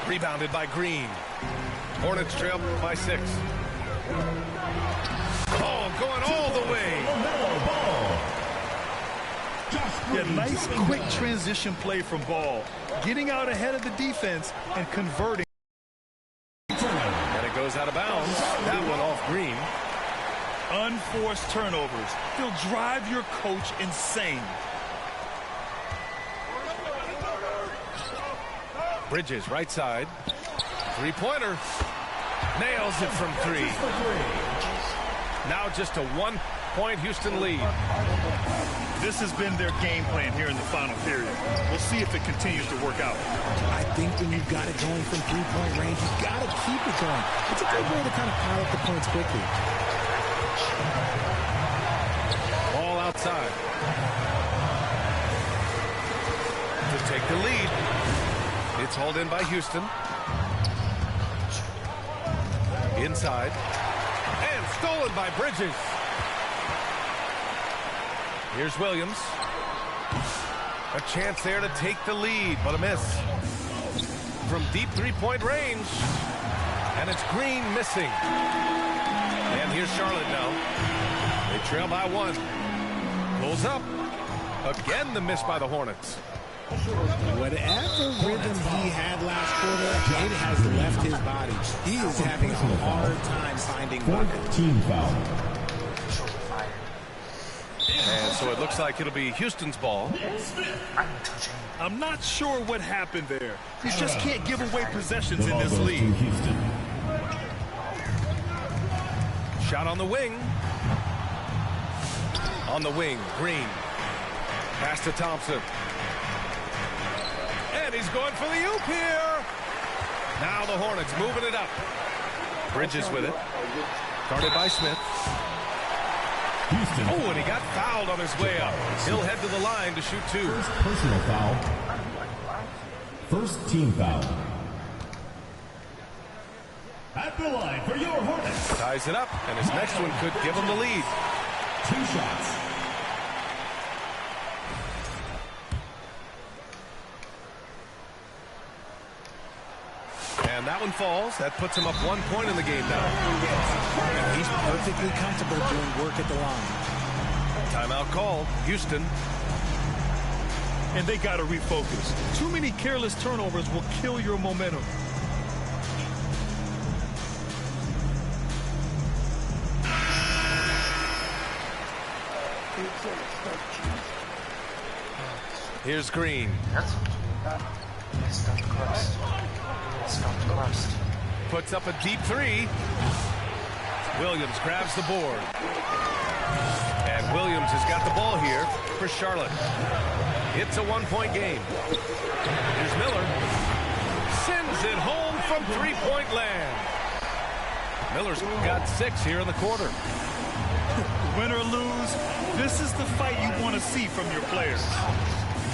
Rebounded by Green. Hornets trail by 6. Oh, going all the way. Yeah, nice quick transition play from Ball. Getting out ahead of the defense and converting. And it goes out of bounds. That one off Green. Unforced turnovers. They'll drive your coach insane. Bridges, right side. Three-pointer. Nails it from 3. Now just a 1-point Houston lead. This has been their game plan here in the final period. We'll see if it continues to work out. I think when you've got it going from three-point range, you've got to keep it going. It's a good way to kind of pile up the points quickly. Ball outside. To take the lead. It's hauled in by Houston. Inside. And stolen by Bridges. Here's Williams. A chance there to take the lead, but a miss. From deep three-point range. And it's Green missing. And here's Charlotte now. They trail by 1. Pulls up. Again, the miss by the Hornets. Whatever rhythm he had last quarter, it has left his body. He is having a hard time finding buckets. Team foul. And so it looks like it'll be Houston's ball. I'm not sure what happened there. You just can't give away possessions in this league. Shot on the wing. On the wing, Green. Pass to Thompson. And he's going for the oop here. Now the Hornets moving it up. Bridges with it. Guarded by Smith. Houston. Oh, and he got fouled on his way up. He'll head to the line to shoot 2. First personal foul. First team foul. At the line for your Hornets. Ties it up, and his next one could give him the lead. 2 shots. And that one falls. That puts him up 1 point in the game now. And he's perfectly comfortable doing work at the line. Timeout called. Houston. And they got to refocus. Too many careless turnovers will kill your momentum. Here's Green. Puts up a deep 3. Williams grabs the board. And Williams has got the ball here for Charlotte. It's a 1-point game. Here's Miller. Sends it home from 3-point land. Miller's got 6 here in the quarter. Win or lose, this is the fight you want to see from your players.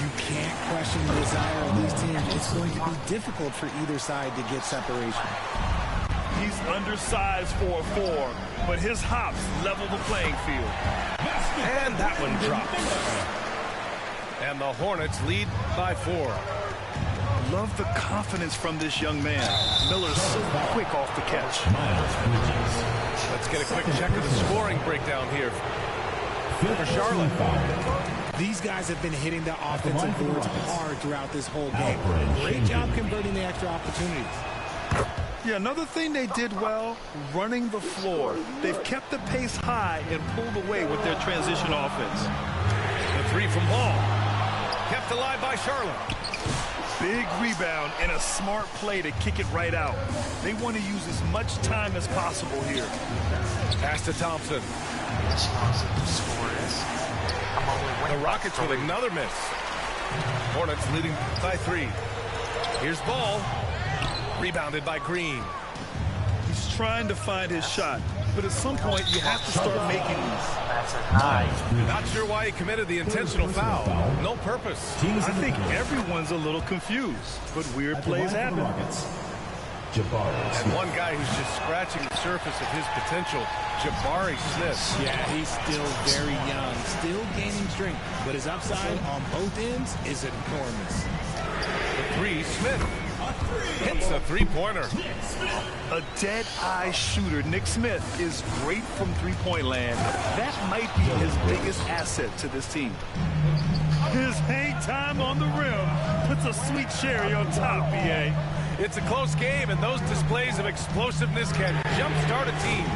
You can't question the desire of these teams. It's going to be difficult for either side to get separation. He's undersized for a 4, but his hops level the playing field. And that one drops. And the Hornets lead by 4. Love the confidence from this young man. Miller's so quick off the catch. Let's get a quick check of the scoring breakdown here. for Charlotte. These guys have been hitting the offensive boards hard throughout this whole game. Great job converting the extra opportunities. Yeah, another thing they did well, running the floor. They've kept the pace high and pulled away with their transition offense. The three from Ball. Kept alive by Charlotte. Big rebound and a smart play to kick it right out. They want to use as much time as possible here. Pass to Thompson. The Rockets with another miss. Hornets leading by 3. Here's Ball. Rebounded by Green. He's trying to find his shot, but at some point you have to start making these. Not sure why he committed the intentional foul. No purpose. I think everyone's a little confused, but weird plays happen. And one guy who's just scratching the surface of his potential, Jabari Smith. Yeah, he's still very young, still gaining strength, but his upside on both ends is enormous. The 3, Smith. Hits a three-pointer. A dead-eye shooter, Nick Smith, is great from three-point land. That might be his biggest asset to this team. His hang time on the rim puts a sweet cherry on top, BA. It's a close game, and those displays of explosiveness can jumpstart a team.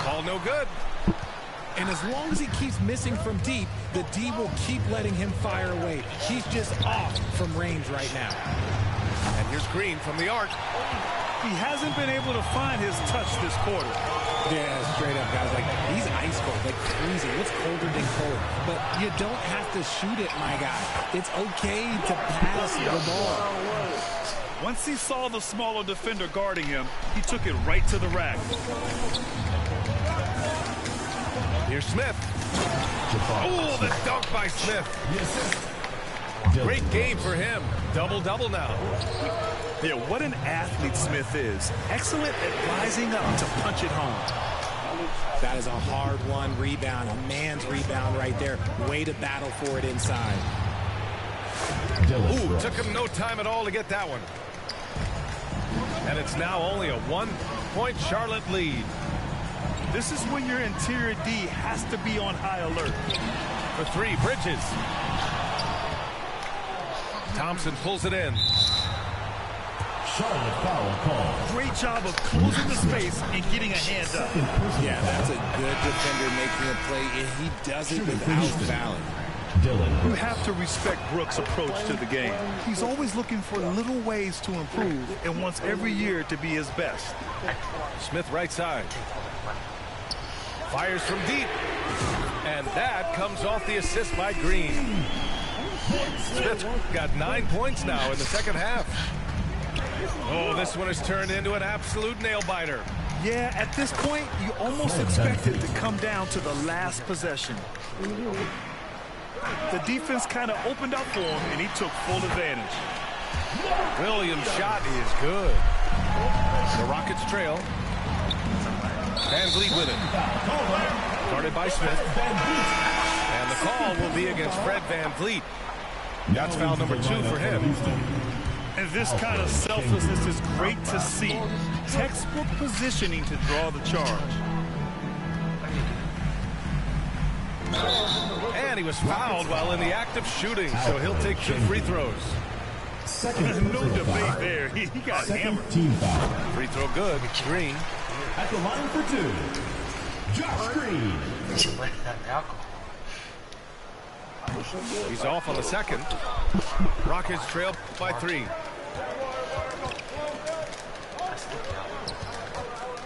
Call no good. And as long as he keeps missing from deep, the D will keep letting him fire away. He's just off from range right now. And here's Green from the arc. He hasn't been able to find his touch this quarter. Yeah, straight up, guys. Like, he's ice cold, like freezing. What's colder than cold? But you don't have to shoot it, my guy. It's okay to pass the ball. Once he saw the smaller defender guarding him, he took it right to the rack. Here's Smith. Oh, the dunk by Smith. Great game for him. Double-double now. Yeah, what an athlete Smith is. Excellent at rising up to punch it home. That is a hard-won rebound, a man's rebound right there. Way to battle for it inside. Ooh, took him no time at all to get that one. And it's now only a 1-point Charlotte lead. This is when your interior D has to be on high alert. For 3, Bridges. Thompson pulls it in. Charlotte foul call. Great job of closing the space and getting a hand up. Yeah, that's a good defender making a play, and he does it without fouling. You have to respect Brooks' approach to the game. He's always looking for little ways to improve and wants every year to be his best. Smith right side. Fires from deep. And that comes off the assist by Green. Smith got 9 points now in the second half. Oh, this one has turned into an absolute nail-biter. Yeah, at this point, you almost expect it to come down to the last possession. The defense kind of opened up for him, and he took full advantage. Williams' shot is good. The Rockets trail. Van Vliet with it. Guarded by Smith. And the call will be against Fred Van Vliet. That's foul number 2 for him. And this kind of selflessness is great to see. Textbook positioning to draw the charge. And he was fouled while in the act of shooting, so he'll take 2 free throws. No debate there. He got hammered. Team foul. Free throw good. Green. At the line for 2. Josh Green. He's off on the second. Rockets trail by 3.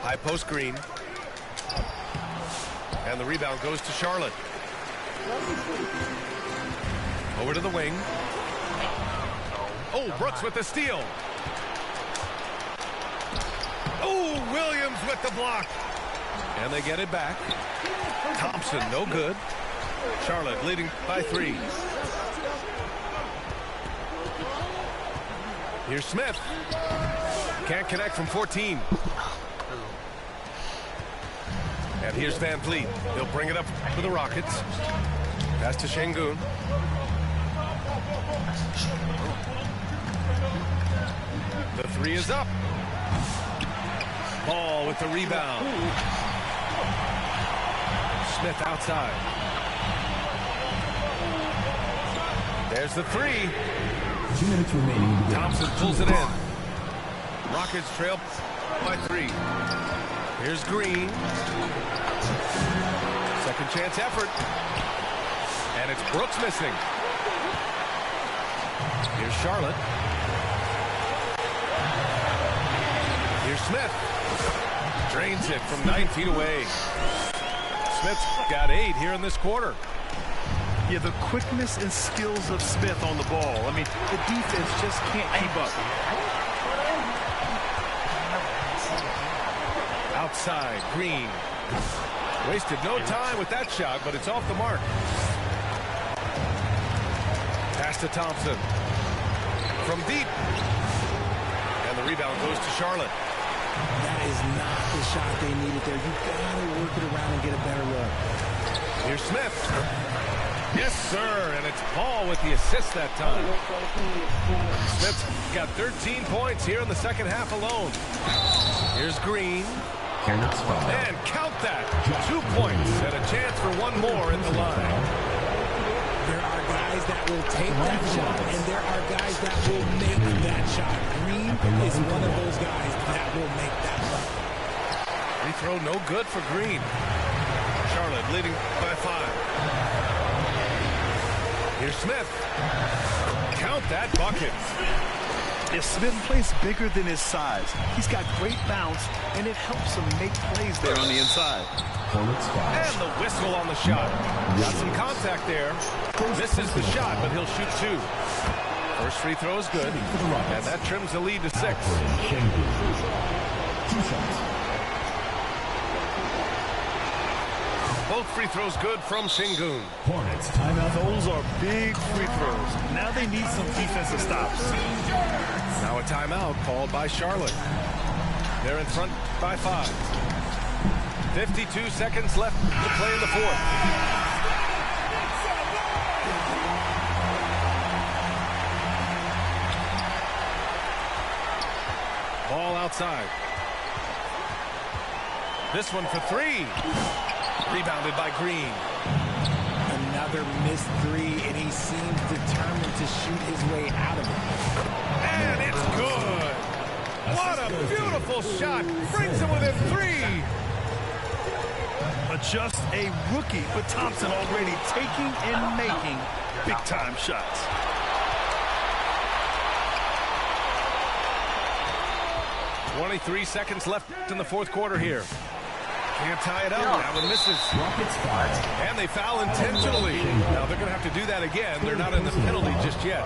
High post Green. And the rebound goes to Charlotte. Over to the wing. Oh, Brooks with the steal. Oh, Williams with the block. And they get it back. Thompson, no good. Charlotte leading by 3. Here's Smith. Can't connect from 14. And here's Van Vliet. He'll bring it up for the Rockets. Pass to Şengün. The 3 is up. Ball with the rebound. Smith outside. There's the three. 2 minutes remaining. Thompson pulls it in. Rockets trail by 3. Here's Green. Second chance effort. And it's Brooks missing. Here's Charlotte. Here's Smith. Drains it from 9 feet away. Smith's got 8 here in this quarter. Yeah, the quickness and skills of Smith on the ball. I mean, the defense just can't keep up. Outside, Green. Wasted no time with that shot, but it's off the mark. Pass to Thompson. From deep. And the rebound goes to Charlotte. That is not the shot they needed there. You've got to work it around and get a better look. Here's Smith. Yes, sir. And it's Paul with the assist that time. Smith's got 13 points here in the second half alone. Here's Green. And count that. 2 points and a chance for one more in the line. There are guys that will take that shot, and there are guys that will make that shot. Green is one of those guys that will make that play. Free throw no good for Green. Charlotte leading by 5. Here's Smith. Count that bucket. If Smith plays bigger than his size, he's got great bounce, and it helps him make plays there on the inside. And the whistle on the shot. Got some contact there. Misses the shot, but he'll shoot 2. First free throw is good, and that trims the lead to 6. 2 shots. Both free throws good from Sengun. Hornets timeout. Those are big free throws. Now they need some defensive stops. Now a timeout called by Charlotte. They're in front by 5. 52 seconds left to play in the fourth. Ball outside. This one for 3. Rebounded by Green. Another missed 3, and he seems determined to shoot his way out of it. And it's good. What a beautiful shot. Brings him within 3. Just a rookie, but Thompson already taking and making big-time shots. .23 seconds left in the fourth quarter here. Can't tie it up. That one misses. And they foul intentionally. Now they're going to have to do that again. They're not in the penalty just yet.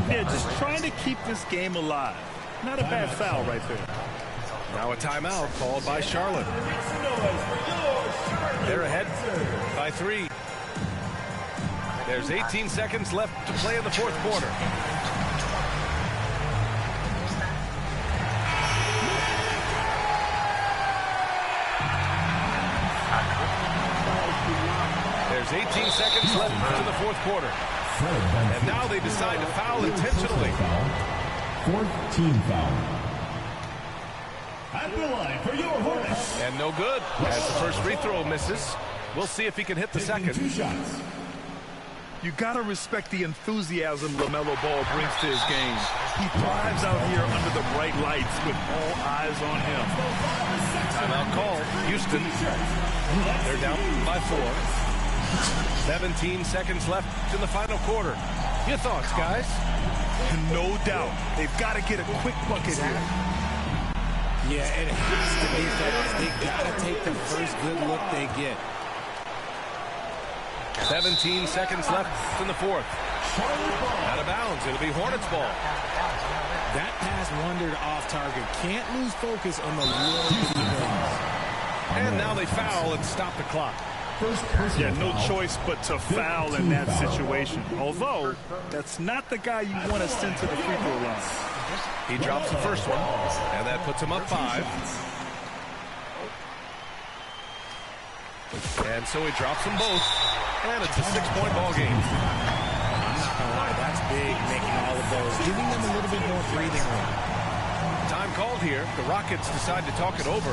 Yeah, just trying to keep this game alive. Not a bad foul right there. Now a timeout called by Charlotte. They're ahead by 3. There's 18 seconds left to play in the fourth quarter. There's 18 seconds left to the fourth quarter. And now they decide to foul intentionally. Fourth team foul. At the line for your Hornets. And no good, as the first free throw misses. We'll see if he can hit the second. 2 shots. You got to respect the enthusiasm LaMelo Ball brings to his game. He thrives out here under the bright lights with all eyes on him. Timeout called. Houston. They're down by 4. 17 seconds left in the final quarter. Your thoughts, guys? No doubt. They've got to get a quick bucket here. Yeah, it has to be fast. They've got to take the first good look they get. 17 seconds left in the fourth. Out of bounds. It'll be Hornets ball. That pass wandered off target. Can't lose focus on the little things. And now they foul and stop the clock. Yeah, no choice but to foul in that situation. Although, that's not the guy you want to send to the free throw line. He drops the first one, and that puts him up 5. And so he drops them both, and it's a 6-point ball game. I'm not going to lie, that's big, making all of those, giving them a little bit more breathing room. Time called here. The Rockets decide to talk it over.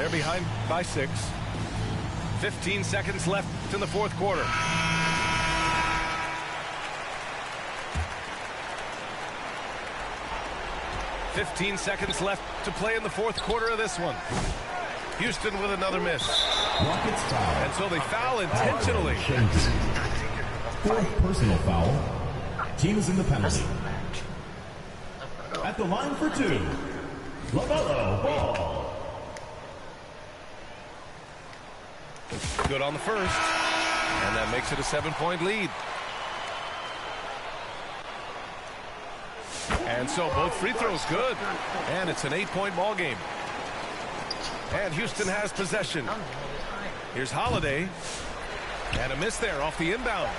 They're behind by 6. 15 seconds left in the fourth quarter. 15 seconds left to play in the fourth quarter of this one. Houston with another miss. Rockets foul. And so they foul intentionally. Fourth personal foul. Team is in the penalty. At the line for two, LaMelo Ball. Good on the first. And that makes it a 7-point lead. And so both free throws good. And it's an 8-point ball game. And Houston has possession. Here's Holiday. And a miss there off the inbound.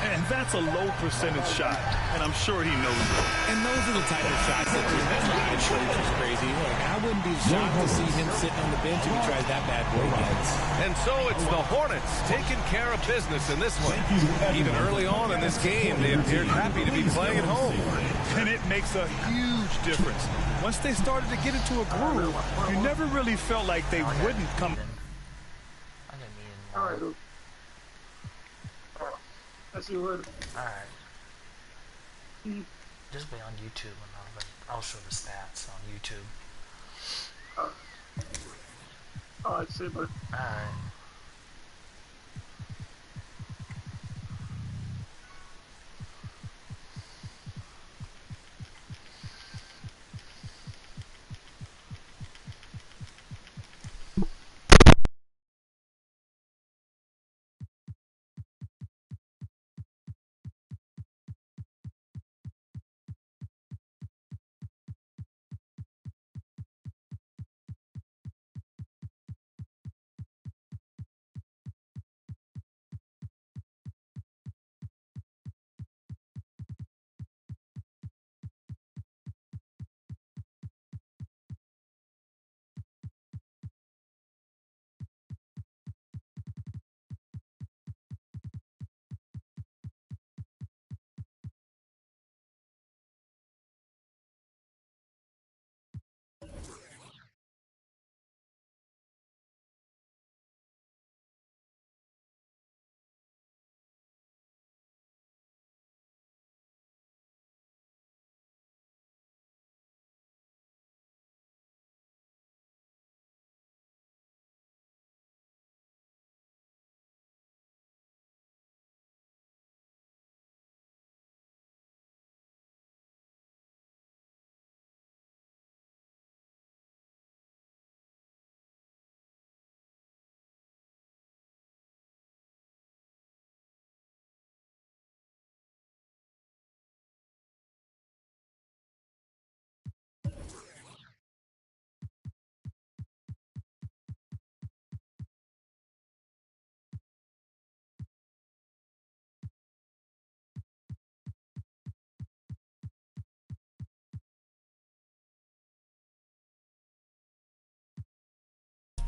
And that's a low percentage shot, and I'm sure he knows it. And those are the type of shots that his coach is crazy. Look, I wouldn't be shocked to see him sitting on the bench if he tries that bad boy again. And so it's the Hornets taking care of business in this one. Even early on in this game, they appeared happy to be playing at home. And it makes a huge difference. Once they started to get into a groove, you never really felt like they wouldn't come. I'm gonna need it more. That's your word. Alright. Just be on YouTube and I'll show the stats on YouTube. Alright, super. Alright.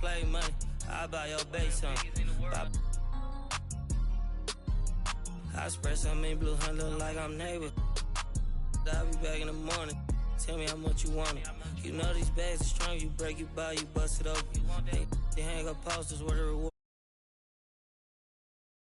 Play money, I buy your base on. I spread some in blue, hunt look like I'm neighbor. I'll be back in the morning. Tell me how much you want it. You know these bags are strong, you break, you buy, you bust it open. They hang up posters where the reward.